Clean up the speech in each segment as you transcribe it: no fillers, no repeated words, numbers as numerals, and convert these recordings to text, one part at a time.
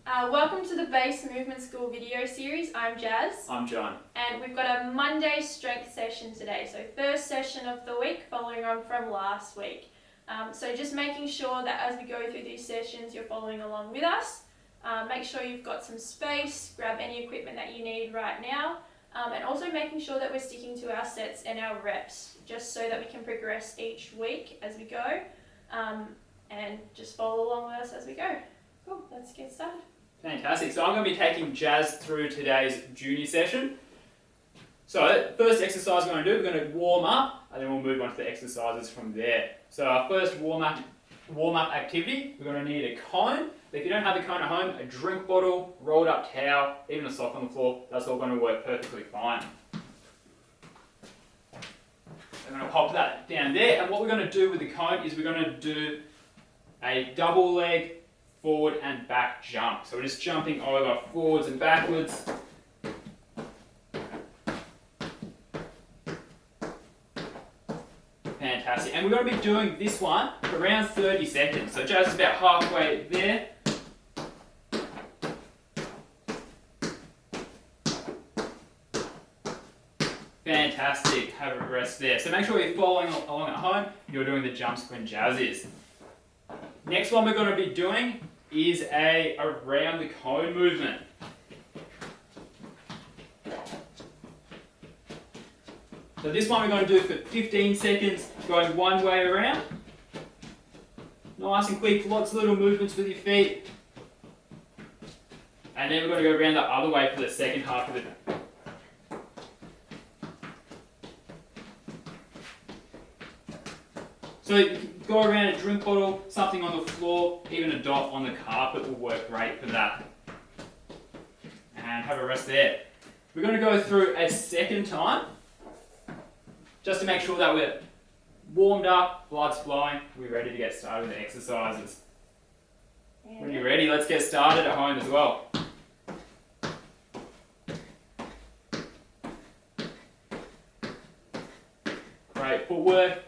Welcome to the Base Movement School video series. I'm Jazz. I'm John. And we've got a Monday strength session today. So first session of the week, following on from last week. So just making sure that as we go through these sessions, you're following along with us. Make sure you've got some space, grab any equipment that you need right now. And also making sure that we're sticking to our sets and our reps, just so that we can progress each week as we go. And just follow along with us as we go. Cool, let's get started. Fantastic. So I'm going to be taking Jazz through today's junior session. So first exercise we're going to do, we're going to warm up, and then we'll move on to the exercises from there. So our first warm up activity, we're going to need a cone. If you don't have a cone at home, a drink bottle, rolled up towel, even a sock on the floor, that's all going to work perfectly fine. I'm going to pop that down there, and what we're going to do with the cone is we're going to do a double leg forward and back jump. So we're just jumping over forwards and backwards. Fantastic. And we're going to be doing this one for around 30 seconds. So Jazz is about halfway there. Fantastic. Have a rest there. So make sure you're following along at home. You're doing the jumps when Jazz is. Next one we're going to be doing is a around the cone movement. So this one we're going to do for 15 seconds, going one way around. Nice and quick, lots of little movements with your feet. And then we're going to go around the other way for the second half of it. So you can go around a drink bottle, something on the floor, even a dot on the carpet will work great for that. And have a rest there. We're going to go through a second time, just to make sure that we're warmed up, blood's flowing, we're ready to get started with the exercises. When you're ready, let's get started at home as well. Great footwork.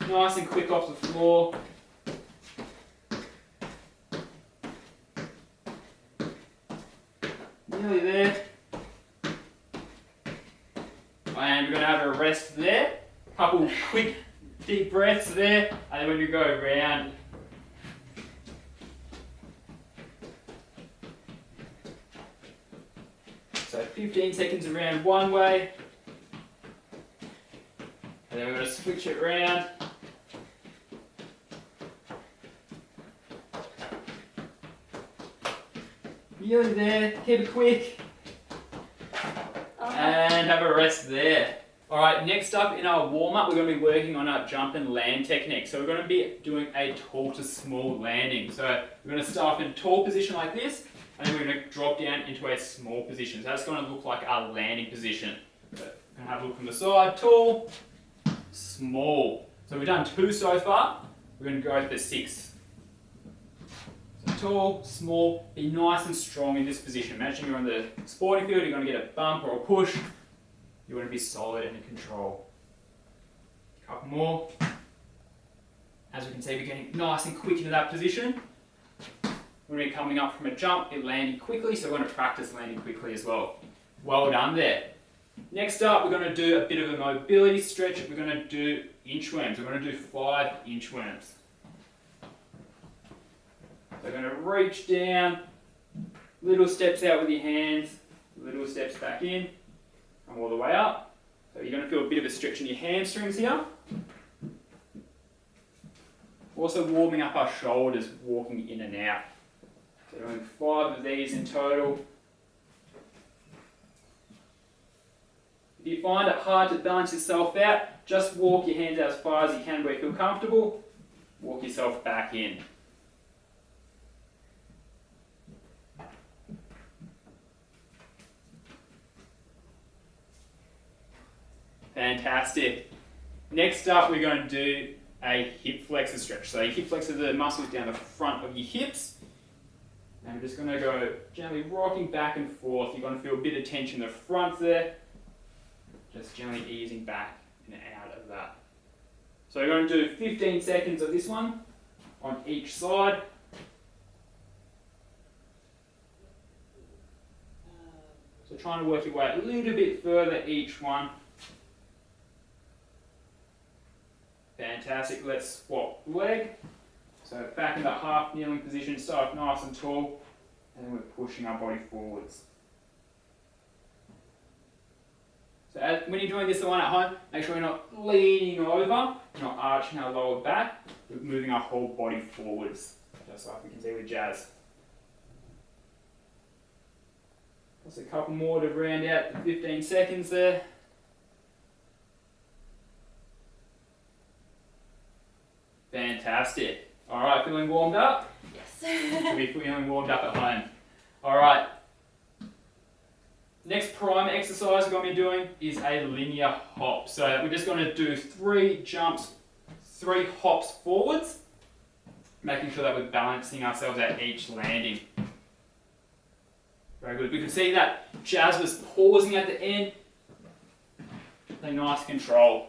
Nice and quick off the floor. Nearly there. And we're going to have a rest there. A couple quick deep breaths there. And then when you go around. So 15 seconds around one way. And then we're going to switch it around. Nearly there, keep it quick, and have a rest there. Alright, next up in our warm-up, we're going to be working on our jump and land technique. So we're going to be doing a tall to small landing. So we're going to start off in a tall position like this, and then we're going to drop down into a small position. So that's going to look like our landing position. So we're going to have a look from the side, tall, small. So we've done 2 so far, we're going to go for 6. Tall, small, be nice and strong in this position. Imagine you're on the sporting field, you're going to get a bump or a push. You want to be solid and in control. A couple more. As we can see, we're getting nice and quick into that position. When we're coming up from a jump, you're landing quickly, so we're going to practice landing quickly as well. Well done there. Next up, we're going to do a bit of a mobility stretch. We're going to do inchworms. We're going to do 5 inchworms. So we're going to reach down, little steps out with your hands, little steps back in, come all the way up. So you're going to feel a bit of a stretch in your hamstrings here. Also warming up our shoulders, walking in and out. So doing 5 of these in total. If you find it hard to balance yourself out, just walk your hands out as far as you can where you feel comfortable. Walk yourself back in. Fantastic. Next up, we're going to do a hip flexor stretch. So your hip flexor are the muscles down the front of your hips. And we're just going to go gently rocking back and forth. You're going to feel a bit of tension in the front there. Just gently easing back and out of that. So we're going to do 15 seconds of this one on each side. trying to work your way a little bit further each one. Fantastic. Let's swap leg. So back in that half kneeling position, start nice and tall, and then we're pushing our body forwards. So when you're doing this the one at home, make sure you're not leaning over, you're not arching our lower back, we're moving our whole body forwards, just like we can see with Jazz. Just a couple more to round out the 15 seconds there. Fantastic. Alright, feeling warmed up? Yes. Should be feeling warmed up at home. Alright. Next prime exercise we're going to be doing is a linear hop. So we're just going to do 3 jumps, 3 hops forwards, making sure that we're balancing ourselves at each landing. Very good. We can see that Jazz was pausing at the end. A nice control.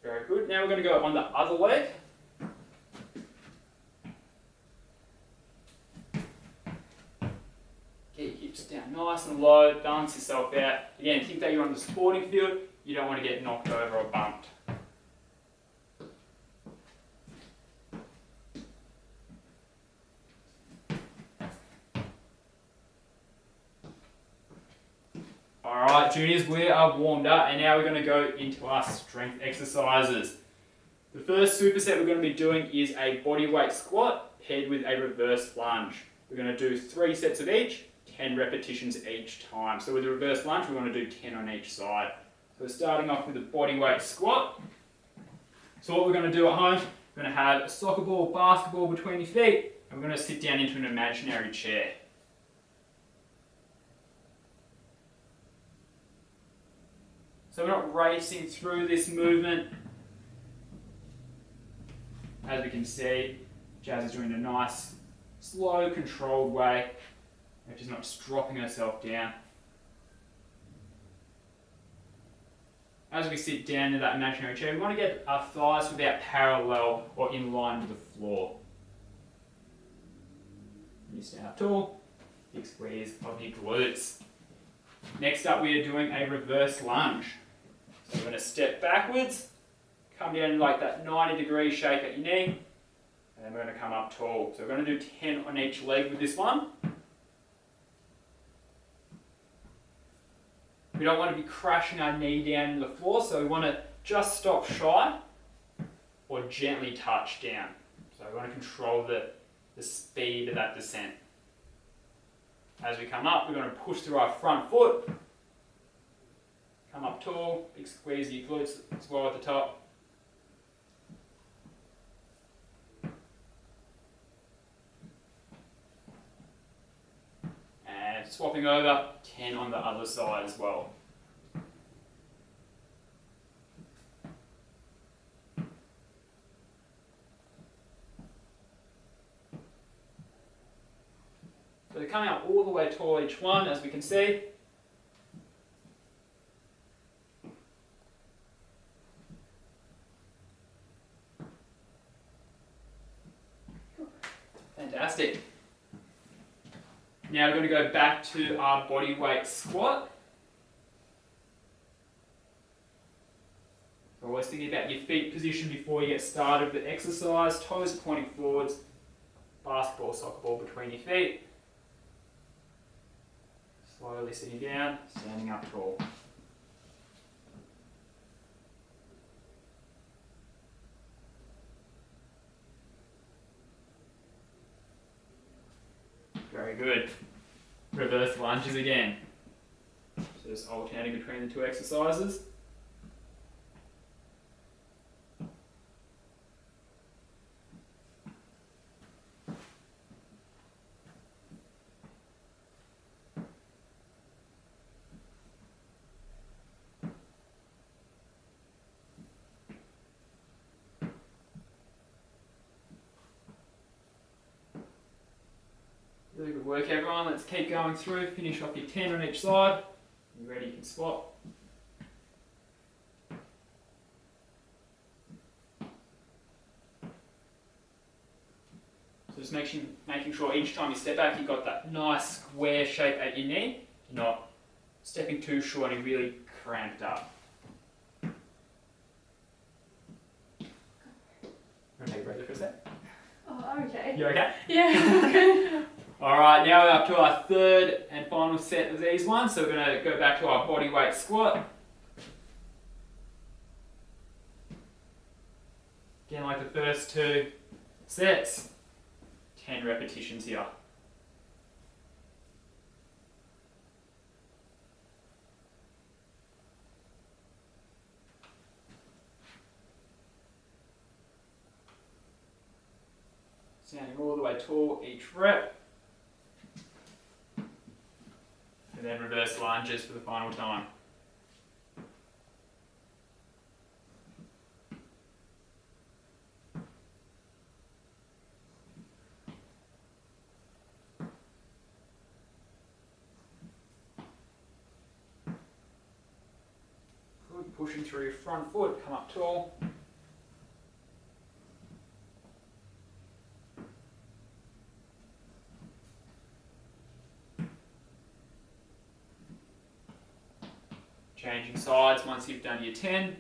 Very good. Now we're going to go on the other leg. Get your hips down nice and low, balance yourself out. Again, think that you're on the sporting field, you don't want to get knocked over or bumped. Alright juniors, we are warmed up and now we're going to go into our strength exercises. The first superset we're going to be doing is a bodyweight squat paired with a reverse lunge. We're going to do 3 sets of each, 10 repetitions each time. So with the reverse lunge we want to do 10 on each side. So we're starting off with a bodyweight squat. So what we're going to do at home, we're going to have a soccer ball, basketball between your feet, and we're going to sit down into an imaginary chair. So we're not racing through this movement. As we can see, Jazz is doing a nice, slow, controlled way. She's not just dropping herself down. As we sit down in that imaginary chair, we want to get our thighs about parallel or in line with the floor. You stand up tall, big squeeze of your glutes. Next up, we are doing a reverse lunge. So we're going to step backwards, come down in like that 90-degree shape at your knee, and then we're going to come up tall. So we're going to do 10 on each leg with this one. We don't want to be crashing our knee down in the floor, so we want to just stop shy or gently touch down. So we want to control the speed of that descent. As we come up, we're going to push through our front foot. Come up tall, big squeeze of your glutes as well at the top. And swapping over, 10 on the other side as well. So they're coming up all the way tall each one, as we can see. Fantastic. Now we're going to go back to our body weight squat. So always thinking about your feet position before you get started with the exercise. Toes pointing forwards, basketball, soccer ball between your feet. Slowly sitting down, standing up tall. Very good. Reverse lunges again. So just alternating between the 2 exercises. Really good work everyone, let's keep going through, finish off your 10 on each side. You ready, you can swap. Just making sure each time you step back, you've got that nice square shape at your knee, not stepping too short and really cramped up. Want to take a breather for a sec? Oh, okay. You okay? Yeah. Alright, now we're up to our third and final set of these ones. So we're going to go back to our body weight squat. Again, like the first two sets, 10 repetitions here. Standing all the way tall each rep. And then reverse lunges for the final time. Good, pushing through your front foot, come up tall. Changing sides once you've done your 10.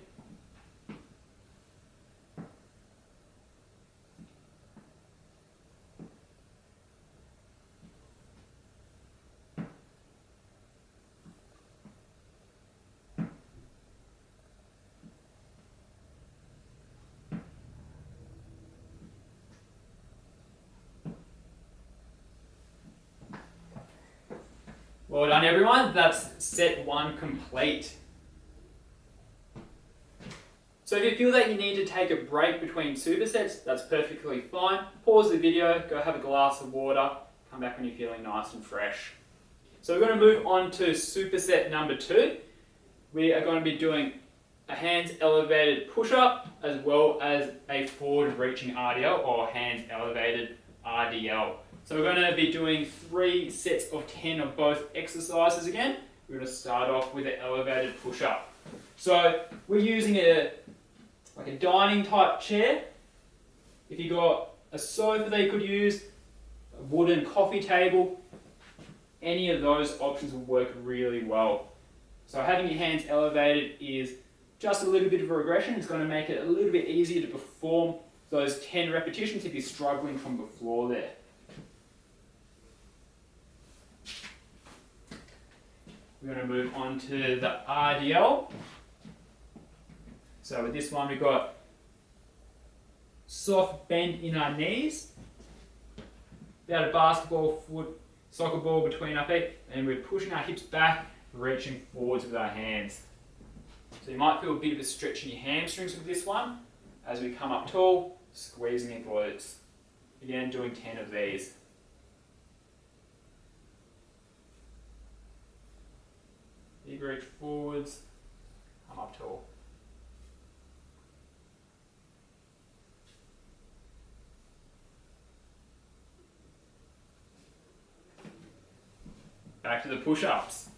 Well done everyone, that's set 1 complete. So if you feel that you need to take a break between supersets, that's perfectly fine. Pause the video, go have a glass of water, come back when you're feeling nice and fresh. So we're going to move on to superset number 2. We are going to be doing a hands elevated push-up as well as a forward reaching RDL or hands elevated RDL. So we're going to be doing 3 sets of 10 of both exercises again. We're going to start off with an elevated push-up. So we're using a dining type chair. If you got a sofa that you could use, a wooden coffee table, any of those options will work really well. So having your hands elevated is just a little bit of a regression. It's going to make it a little bit easier to perform those 10 repetitions if you're struggling from the floor there. We're going to move on to the RDL. So with this one we've got soft bend in our knees, about a basketball foot, soccer ball between our feet, and we're pushing our hips back, reaching forwards with our hands. So you might feel a bit of a stretch in your hamstrings with this one. As we come up tall, squeezing your glutes. Again, doing 10 of these. Big reach forwards, come up tall. Back to the push-ups.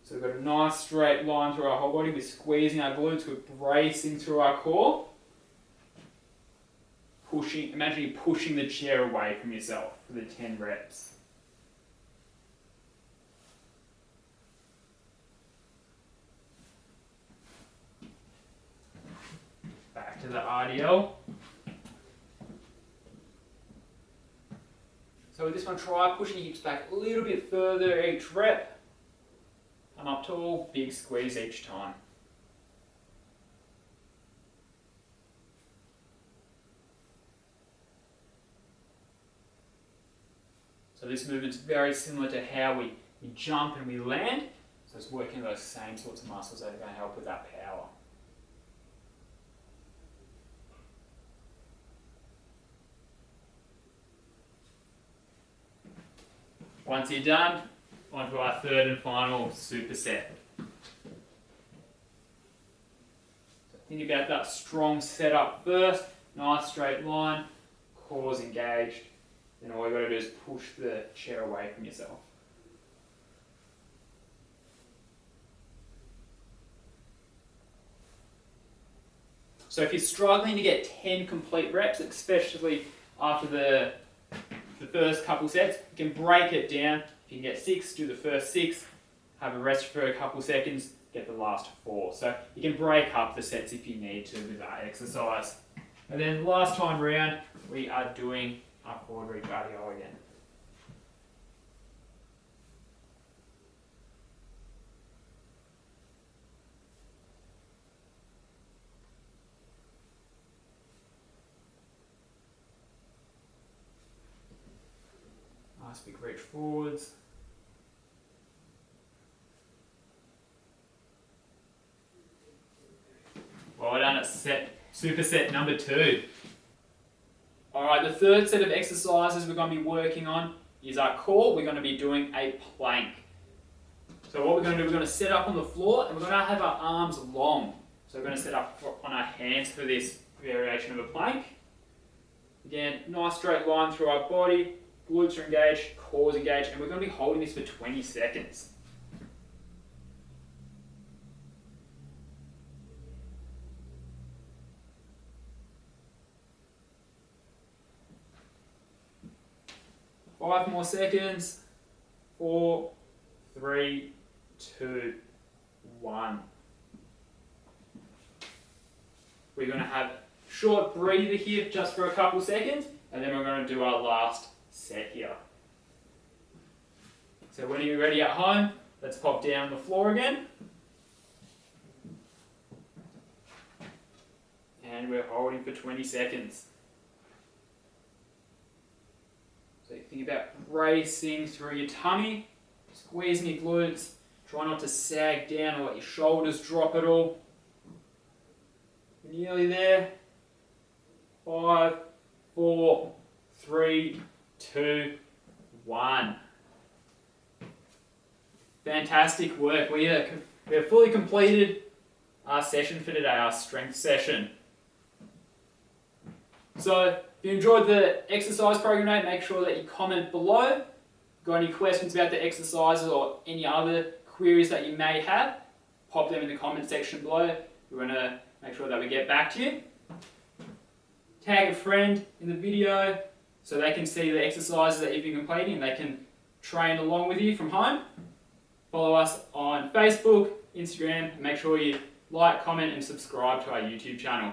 So we've got a nice straight line through our whole body. We're squeezing our glutes, we're bracing through our core. Imagine you pushing the chair away from yourself for the 10 reps. Back to the RDL. So with this one, try pushing your hips back a little bit further each rep. Come up tall, big squeeze each time. So this movement's very similar to how we jump and we land. So it's working those same sorts of muscles that are going to help with that power. Once you're done, on to our third and final superset. So think about that strong setup first, nice straight line, core's engaged. Then all you've got to do is push the chair away from yourself. So if you're struggling to get 10 complete reps, especially after the first couple sets, you can break it down. If you can get 6, do the first 6, have a rest for a couple seconds, get the last 4. So you can break up the sets if you need to with that exercise. And then last time round, we are doing our quad reach RDO again. Nice big reach forwards. Well done at superset number 2. Alright, the third set of exercises we're going to be working on is our core. We're going to be doing a plank. So what we're going to do, we're going to set up on the floor and we're going to have our arms long. So we're going to set up on our hands for this variation of a plank. Again, nice straight line through our body, glutes are engaged, core is engaged, and we're going to be holding this for 20 seconds. Five more seconds. 4, 3, 2, 1. We're going to have a short breather here just for a couple seconds, and then we're going to do our last set here. So when you're ready at home, let's pop down on the floor again. And we're holding for 20 seconds. So you think about bracing through your tummy, squeezing your glutes, try not to sag down or let your shoulders drop at all. Nearly there. 5, 4, 3, 2, 1. Fantastic work. We have fully completed our session for today, our strength session. So if you enjoyed the exercise program today, make sure that you comment below. Got any questions about the exercises or any other queries that you may have, pop them in the comment section below. We're going to make sure that we get back to you. Tag a friend in the video so they can see the exercises that you've been completing and they can train along with you from home. Follow us on Facebook, Instagram, and make sure you like, comment and subscribe to our YouTube channel.